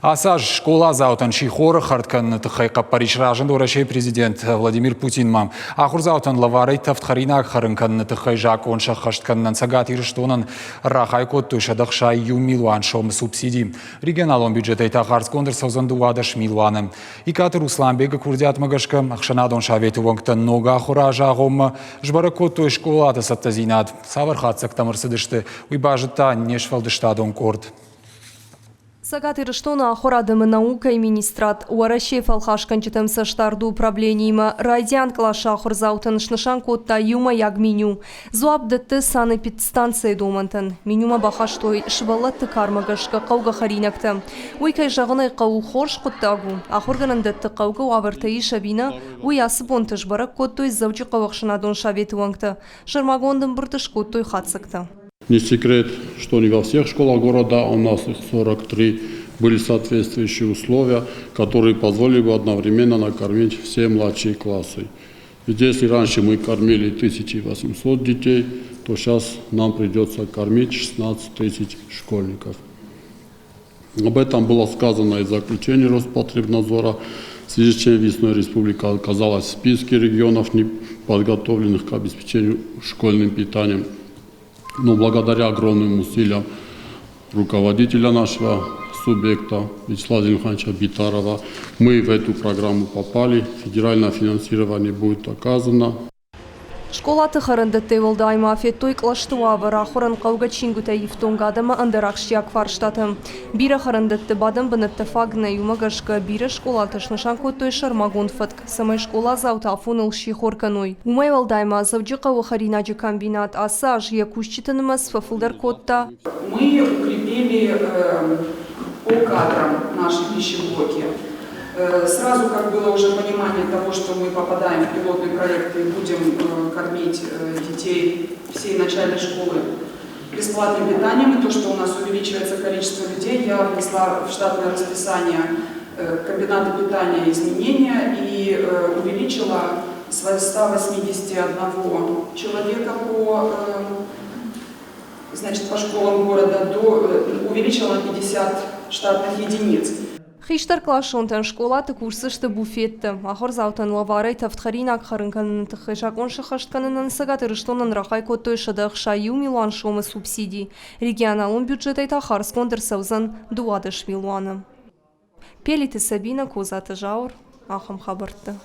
Асаж школа заутан шихор харткан тхайка Париж ражен Россия президент Владимир Путин мам. Ахур заутан лаварей тафтхаринак харынкан тхай жак он шахашткан нансагат ирштонан рахайкот тушадахшай юмилуан шом субсидий. Регионалом бюджета тахарс кондр созандуадаш милуаnem. Икат Русланбега курдят магашка ахшанадон шавету вангтан нога ахуража гом жбаракот той школа тасаттазинат. Савархатсак тамарсыдышты уйбажыта нешвалдыштадон корд. Сагат Ирштона охорадымы наука и министрат. Уарашев алхашканчитым саштарду управленийма райдян клаша охорзаутын шнышан котта юма яг меню. Зуаб дытты саны питстанция домантын. Менюма бахаштой шыбалатты кармагашка қауға харинакты. Уйкай жағыны қау хорш коттагу. Ахорганын дытты қауға уавыртайы шабина уй асып онтыш барак коттой завчы қауақшынадон шаветі ваңты. Шармагондын бұртыш коттой хатсыкты. Не секрет, что не во всех школах города, у нас их 43, были соответствующие условия, которые позволили бы одновременно накормить все младшие классы. Ведь если раньше мы кормили 1800 детей, то сейчас нам придется кормить 16 тысяч школьников. Об этом было сказано и в заключении Роспотребнадзора, в связи с чем весной республика оказалась в списке регионов, не подготовленных к обеспечению школьным питанием. Но благодаря огромным усилиям руководителя нашего субъекта Вячеслава Зинхановича Битарова мы в эту программу попали. Федеральное финансирование будет оказано. Школа тыхарынды тевылдайма феттой клаштуавы рахурын қауға чингута евтонгадымы андырақшияк фарштатым. Бирі харындытты бадым бынытты фагны юмагашка бирі школа тышнышан коттой шармагон фатк. Самай школа заута фуныл шихорканой. Умай валдайма завджи қауы харинаджи комбинат асаж якущитынымыз фафылдар котта. Мы укрепили по кадрам наши пищеблоки. Сразу, как было уже понимание того, что мы попадаем в пилотный проект и будем кормить детей всей начальной школы бесплатным питанием, и то, что у нас увеличивается количество людей, я внесла в штатное расписание комбината питания изменения и увеличила с 181 человека по школам города увеличила на 50 штатных единиц. Хиштар клашонтан школаты курсышты буфетті. Ахор заутан лаварай тафтхаринак харынканын тыхышакон шахаштканынан сагат ирыштонан рахай коттой шадах шаю милуан шомы субсидий. Регионалон бюджетай тахар скондыр саузан 20 милуаны. Пелиты Сабина, Козаты Жаур, Ахам Хабарты.